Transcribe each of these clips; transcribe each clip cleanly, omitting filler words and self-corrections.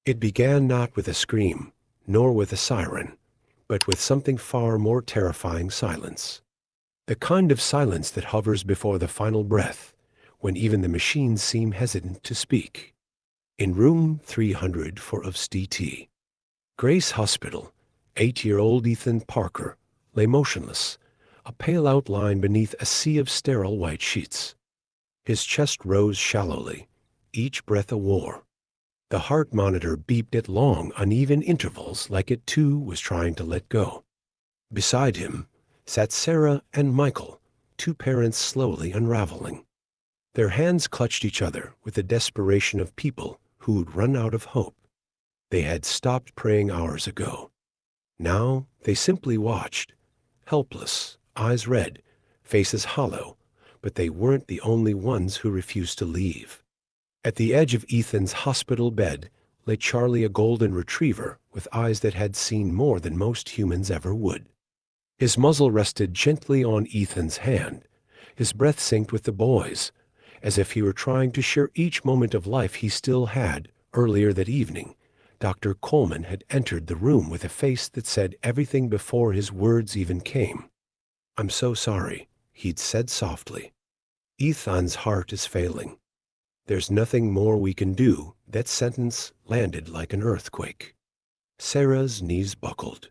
It began not with a scream, nor with a siren, but with something far more terrifying: silence. The kind of silence that hovers before the final breath, when even the machines seem hesitant to speak. In room 304 of STT, Grace Hospital, 8-year-old Ethan Parker lay motionless, a pale outline beneath a sea of sterile white sheets. His chest rose shallowly, each breath a war. The heart monitor beeped at long, uneven intervals, like it too was trying to let go. Beside him sat Sarah and Michael, two parents slowly unraveling. Their hands clutched each other with the desperation of people who'd run out of hope. They had stopped praying hours ago. Now they simply watched, helpless, eyes red, faces hollow, but they weren't the only ones who refused to leave. At the edge of Ethan's hospital bed lay Charlie, a golden retriever with eyes that had seen more than most humans ever would. His muzzle rested gently on Ethan's hand. His breath synced with the boy's, as if he were trying to share each moment of life he still had. Earlier that evening, Dr. Coleman had entered the room with a face that said everything before his words even came. "I'm so sorry," he'd said softly. "Ethan's heart is failing. There's nothing more we can do." That sentence landed like an earthquake. Sarah's knees buckled.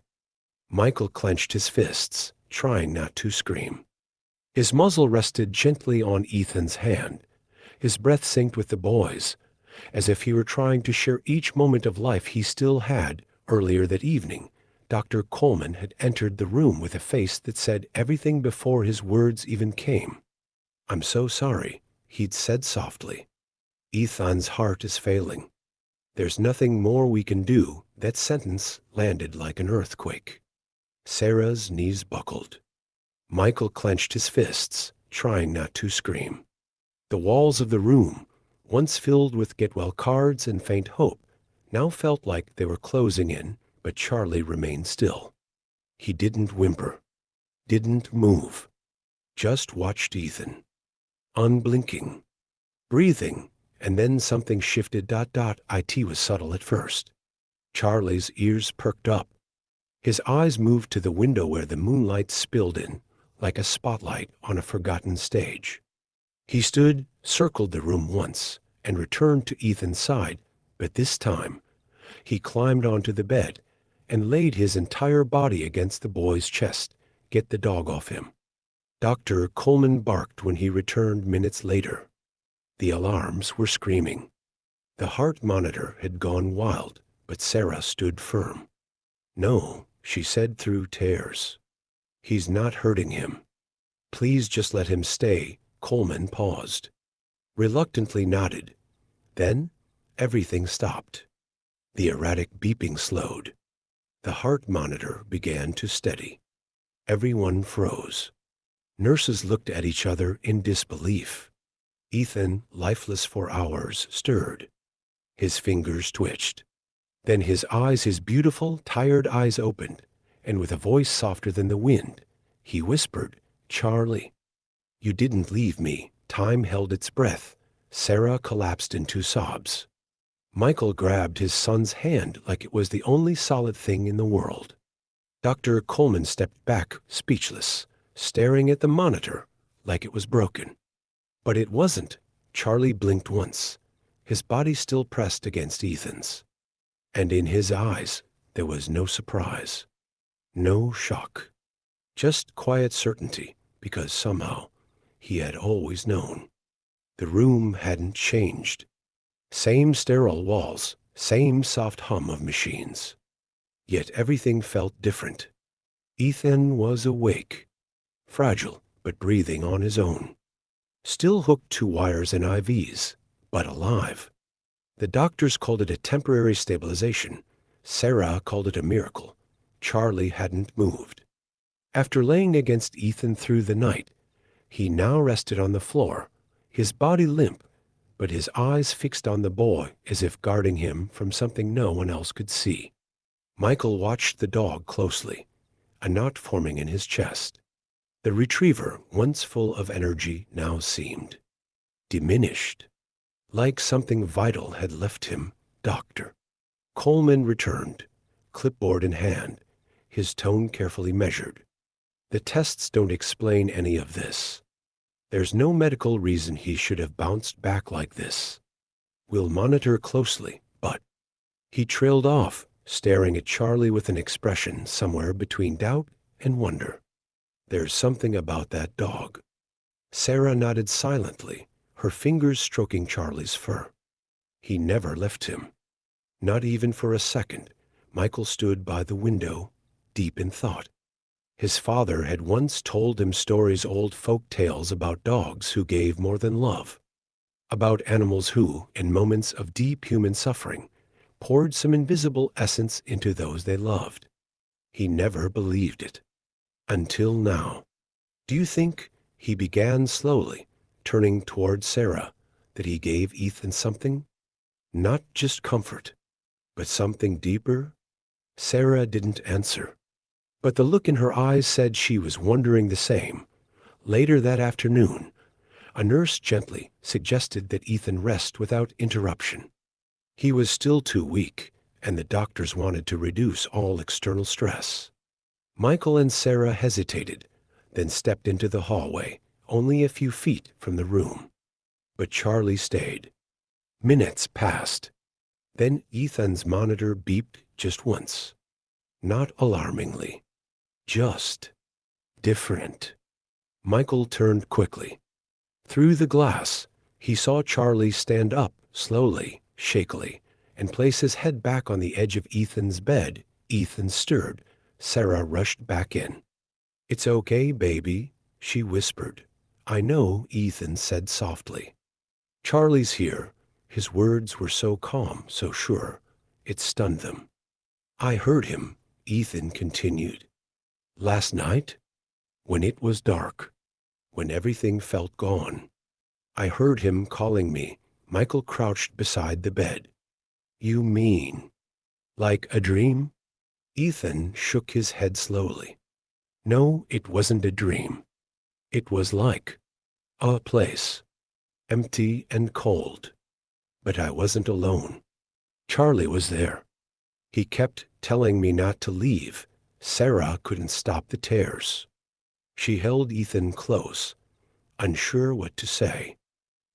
Michael clenched his fists, trying not to scream. His muzzle rested gently on Ethan's hand. His breath synced with the boy's, as if he were trying to share each moment of life he still had. Earlier that evening, Dr. Coleman had entered the room with a face that said everything before his words even came. "I'm so sorry," he'd said softly. "Ethan's heart is failing. There's nothing more we can do." That sentence landed like an earthquake. Sarah's knees buckled. Michael clenched his fists, trying not to scream. The walls of the room, once filled with get-well cards and faint hope, now felt like they were closing in, but Charlie remained still. He didn't whimper, didn't move, just watched Ethan, unblinking, breathing, and then something shifted. It was subtle at first. Charlie's ears perked up. His eyes moved to the window where the moonlight spilled in, like a spotlight on a forgotten stage. He stood, circled the room once, and returned to Ethan's side, but this time he climbed onto the bed and laid his entire body against the boy's chest. "Get the dog off him." Dr. Coleman barked when he returned minutes later. The alarms were screaming. The heart monitor had gone wild, but Sarah stood firm. "No," she said through tears. "He's not hurting him. Please just let him stay." Coleman paused, reluctantly nodded. Then everything stopped. The erratic beeping slowed. The heart monitor began to steady. Everyone froze. Nurses looked at each other in disbelief. Ethan, lifeless for hours, stirred. His fingers twitched. Then his beautiful, tired eyes opened, and with a voice softer than the wind, he whispered, "Charlie, you didn't leave me." Time held its breath. Sarah collapsed into sobs. Michael grabbed his son's hand like it was the only solid thing in the world. Dr. Coleman stepped back, speechless, staring at the monitor like it was broken. But it wasn't. Charlie blinked once, his body still pressed against Ethan's. And in his eyes there was no surprise, no shock, just quiet certainty, because somehow he had always known. The room hadn't changed. Same sterile walls, same soft hum of machines. Yet everything felt different. Ethan was awake, fragile, but breathing on his own. Still hooked to wires and IVs, but alive. The doctors called it a temporary stabilization. Sarah called it a miracle. Charlie hadn't moved. After laying against Ethan through the night, he now rested on the floor, his body limp, but his eyes fixed on the boy as if guarding him from something no one else could see. Michael watched the dog closely, a knot forming in his chest. The retriever, once full of energy, now seemed diminished, like something vital had left him. "Doctor, Coleman returned, clipboard in hand, his tone carefully measured. The tests don't explain any of this. There's no medical reason he should have bounced back like this. We'll monitor closely, but he trailed off, staring at Charlie with an expression somewhere between doubt and wonder. There's something about that dog. Sarah nodded silently, her fingers stroking Charlie's fur. He never left him. Not even for a second. Michael stood by the window, deep in thought. His father had once told him stories, old folk tales about dogs who gave more than love, about animals who, in moments of deep human suffering, poured some invisible essence into those they loved. He never believed it. Until now. Do you think, he began slowly, turning toward Sarah, that he gave Ethan something? Not just comfort, but something deeper? Sarah didn't answer, but the look in her eyes said she was wondering the same. Later that afternoon, a nurse gently suggested that Ethan rest without interruption. He was still too weak, and the doctors wanted to reduce all external stress. Michael and Sarah hesitated, then stepped into the hallway, only a few feet from the room. But Charlie stayed. Minutes passed. Then Ethan's monitor beeped just once. Not alarmingly. Just different. Michael turned quickly. Through the glass, he saw Charlie stand up slowly, shakily, and place his head back on the edge of Ethan's bed. Ethan stirred. Sarah rushed back in. "It's okay, baby," she whispered. "I know," Ethan said softly. "Charlie's here." His words were so calm, so sure, it stunned them. "I heard him," Ethan continued. "Last night, when it was dark, when everything felt gone, I heard him calling me." Michael crouched beside the bed. "You mean, like a dream?" Ethan shook his head slowly. "No, it wasn't a dream. It was like a place, empty and cold. But I wasn't alone. Charlie was there. He kept telling me not to leave. Sarah couldn't stop the tears." She held Ethan close, unsure what to say.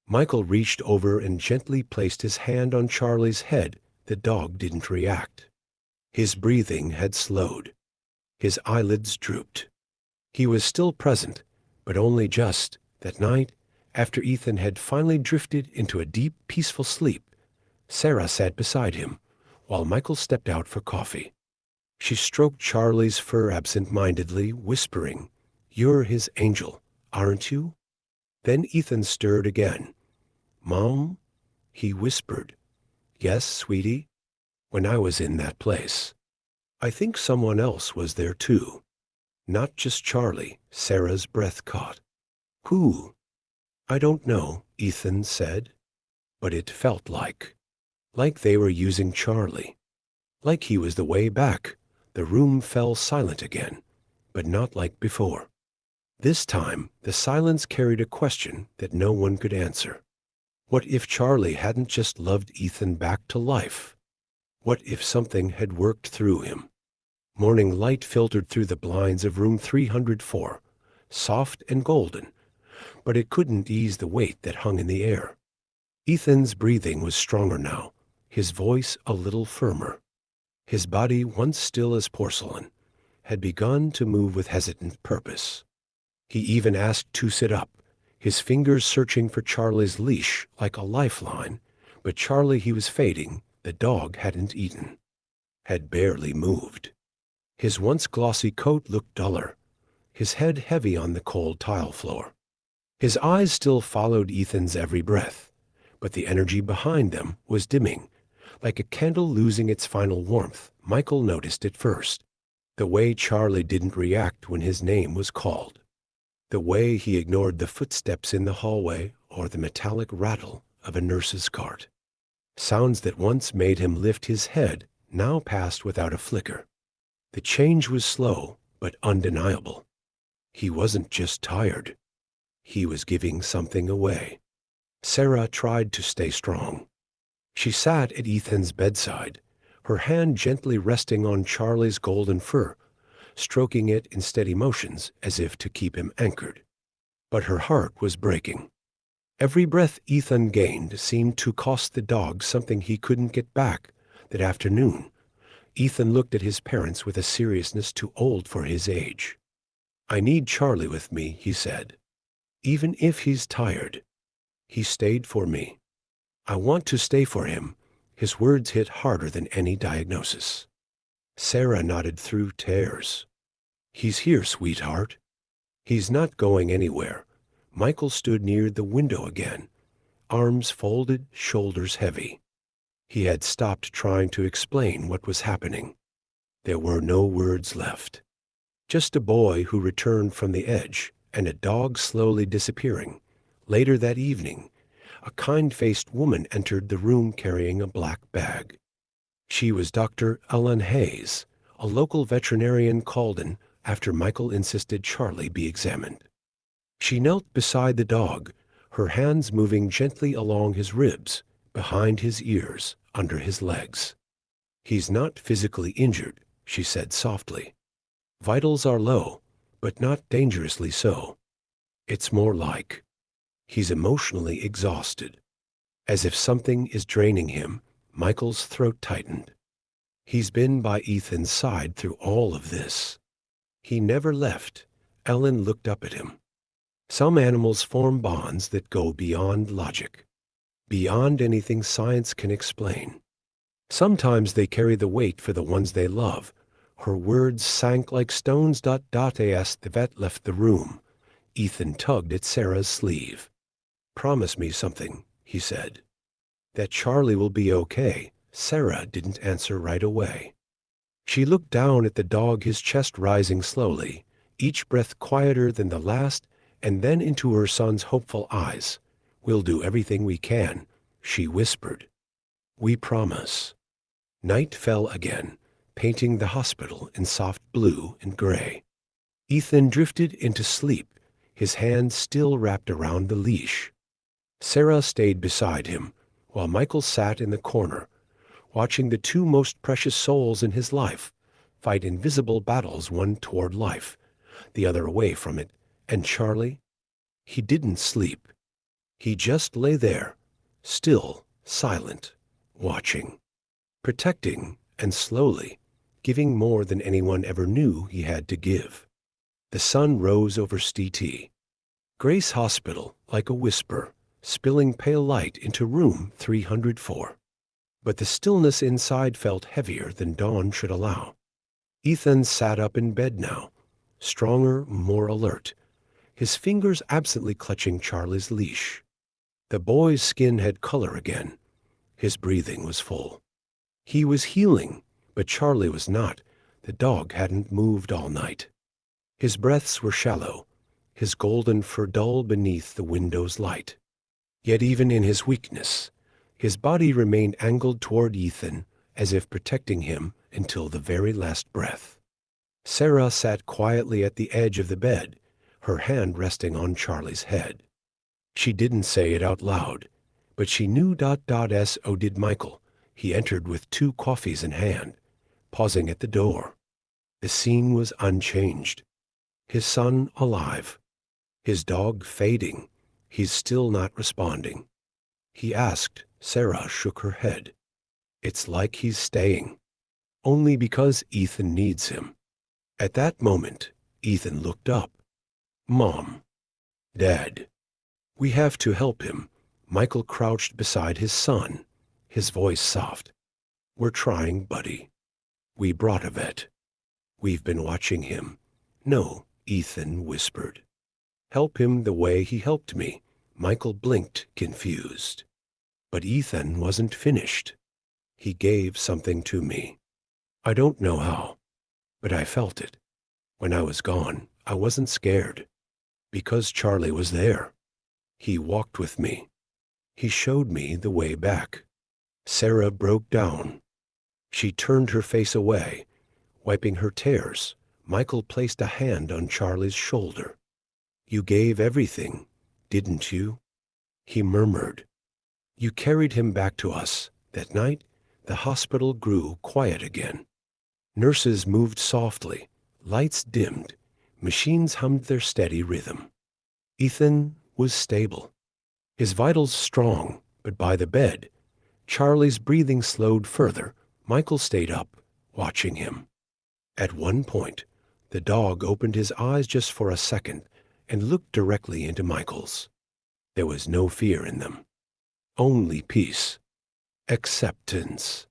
Michael reached over and gently placed his hand on Charlie's head. The dog didn't react. His breathing had slowed. His eyelids drooped. He was still present, but only just. That night, after Ethan had finally drifted into a deep, peaceful sleep, Sarah sat beside him, while Michael stepped out for coffee. She stroked Charlie's fur absent-mindedly, whispering, "You're his angel, aren't you?" Then Ethan stirred again. "Mom?" he whispered. "Yes, sweetie?" "When I was in that place, I think someone else was there too. Not just Charlie." Sarah's breath caught. "Who?" "I don't know," Ethan said. "But it felt like they were using Charlie. Like he was the way back." The room fell silent again, but not like before. This time, the silence carried a question that no one could answer. What if Charlie hadn't just loved Ethan back to life? What if something had worked through him? Morning light filtered through the blinds of room 304, soft and golden, but it couldn't ease the weight that hung in the air. Ethan's breathing was stronger now, his voice a little firmer. His body, once still as porcelain, had begun to move with hesitant purpose. He even asked to sit up, his fingers searching for Charlie's leash like a lifeline. But Charlie, he was fading. The dog hadn't eaten, had barely moved. His once glossy coat looked duller, his head heavy on the cold tile floor. His eyes still followed Ethan's every breath, but the energy behind them was dimming, like a candle losing its final warmth. Michael noticed it first. The way Charlie didn't react when his name was called. The way he ignored the footsteps in the hallway or the metallic rattle of a nurse's cart. Sounds that once made him lift his head now passed without a flicker. The change was slow but undeniable. He wasn't just tired. He was giving something away. Sarah tried to stay strong. She sat at Ethan's bedside, her hand gently resting on Charlie's golden fur, stroking it in steady motions as if to keep him anchored. But her heart was breaking. Every breath Ethan gained seemed to cost the dog something he couldn't get back. That afternoon, Ethan looked at his parents with a seriousness too old for his age. "I need Charlie with me," he said. "Even if he's tired." He stayed for me. "I want to stay for him." His words hit harder than any diagnosis. Sarah nodded through tears. "He's here, sweetheart. He's not going anywhere." Michael stood near the window again, arms folded, shoulders heavy. He had stopped trying to explain what was happening. There were no words left. Just a boy who returned from the edge and a dog slowly disappearing. Later that evening, a kind-faced woman entered the room carrying a black bag. She was Dr. Ellen Hayes, a local veterinarian called in after Michael insisted Charlie be examined. She knelt beside the dog, her hands moving gently along his ribs, behind his ears, under his legs. "He's not physically injured," she said softly. "Vitals are low, but not dangerously so. It's more like he's emotionally exhausted." As if something is draining him, Michael's throat tightened. He's been by Ethan's side through all of this. He never left. Ellen looked up at him. "Some animals form bonds that go beyond logic, beyond anything science can explain. Sometimes they carry the weight for the ones they love." Her words sank like stones. As the vet left the room, Ethan tugged at Sarah's sleeve. "Promise me something," he said. "That Charlie will be okay." Sarah didn't answer right away. She looked down at the dog, his chest rising slowly, each breath quieter than the last, and then into her son's hopeful eyes. "We'll do everything we can," she whispered. "We promise." Night fell again, painting the hospital in soft blue and gray. Ethan drifted into sleep, his hands still wrapped around the leash. Sarah stayed beside him, while Michael sat in the corner, watching the two most precious souls in his life fight invisible battles, one toward life, the other away from it. And Charlie? He didn't sleep. He just lay there, still, silent, watching, protecting, and slowly giving more than anyone ever knew he had to give. The sun rose over St. Grace Hospital like a whisper, spilling pale light into room 304. But the stillness inside felt heavier than dawn should allow. Ethan sat up in bed now, stronger, more alert, his fingers absently clutching Charlie's leash. The boy's skin had color again. His breathing was full. He was healing, but Charlie was not. The dog hadn't moved all night. His breaths were shallow, his golden fur dull beneath the window's light. Yet even in his weakness, his body remained angled toward Ethan, as if protecting him until the very last breath. Sarah sat quietly at the edge of the bed, her hand resting on Charlie's head. She didn't say it out loud, but she knew. So did Michael. He entered with 2 coffees in hand, pausing at the door. The scene was unchanged. His son alive, his dog fading. He's still not responding. He asked. Sarah shook her head. "It's like he's staying. Only because Ethan needs him." At that moment, Ethan looked up. "Mom. Dad. We have to help him." Michael crouched beside his son, his voice soft. "We're trying, buddy. We brought a vet. We've been watching him." "No," Ethan whispered. "Help him the way he helped me." Michael blinked, confused. But Ethan wasn't finished. "He gave something to me. I don't know how, but I felt it. When I was gone, I wasn't scared, because Charlie was there. He walked with me. He showed me the way back." Sarah broke down. She turned her face away, wiping her tears. Michael placed a hand on Charlie's shoulder. "You gave everything, didn't you?" He murmured. "You carried him back to us that night, The hospital grew quiet again. Nurses moved softly, lights dimmed, machines hummed their steady rhythm. Ethan was stable, his vitals strong, but by the bed, Charlie's breathing slowed further. Michael stayed up, watching him. At one point, the dog opened his eyes just for a second and looked directly into Michael's. There was no fear in them, only peace, acceptance.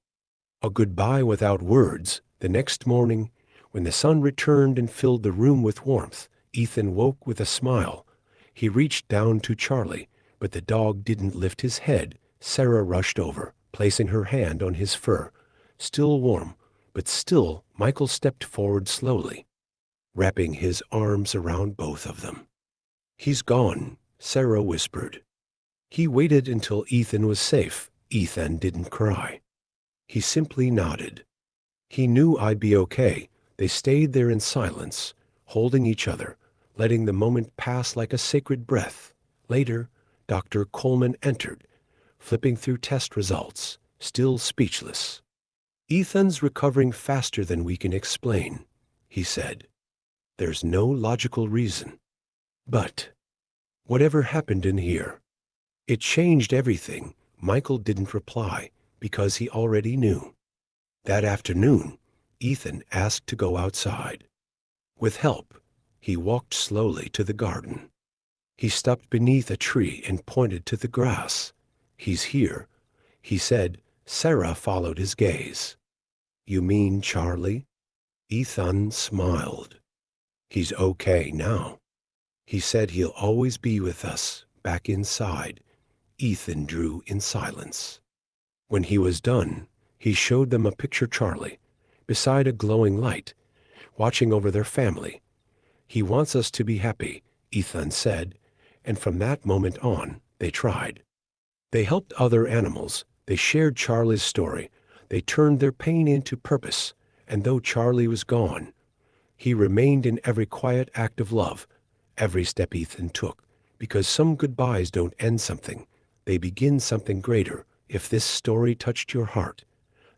A goodbye without words. The next morning, when the sun returned and filled the room with warmth, Ethan woke with a smile. He reached down to Charlie, but the dog didn't lift his head. Sarah rushed over, placing her hand on his fur. Still warm, but still, Michael stepped forward slowly, wrapping his arms around both of them. "He's gone," Sarah whispered. He waited until Ethan was safe. Ethan didn't cry. He simply nodded. He knew I'd be okay. They stayed there in silence, holding each other, letting the moment pass like a sacred breath. Later, Dr. Coleman entered, flipping through test results, still speechless. "Ethan's recovering faster than we can explain," he said. "There's no logical reason. But whatever happened in here, it changed everything." Michael didn't reply because he already knew. That afternoon, Ethan asked to go outside. With help, he walked slowly to the garden. He stopped beneath a tree and pointed to the grass. "He's here," he said. Sarah followed his gaze. "You mean Charlie?" Ethan smiled. "He's okay now. He said he'll always be with us, back inside." Ethan drew in silence. When he was done, he showed them a picture Charlie, beside a glowing light, watching over their family. "He wants us to be happy," Ethan said, and from that moment on, they tried. They helped other animals. They shared Charlie's story. They turned their pain into purpose. And though Charlie was gone, he remained in every quiet act of love, every step Ethan took, because some goodbyes don't end something. They begin something greater. If this story touched your heart,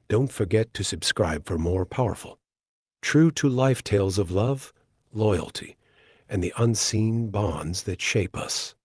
don't forget to subscribe for more powerful, true-to-life tales of love, loyalty, and the unseen bonds that shape us.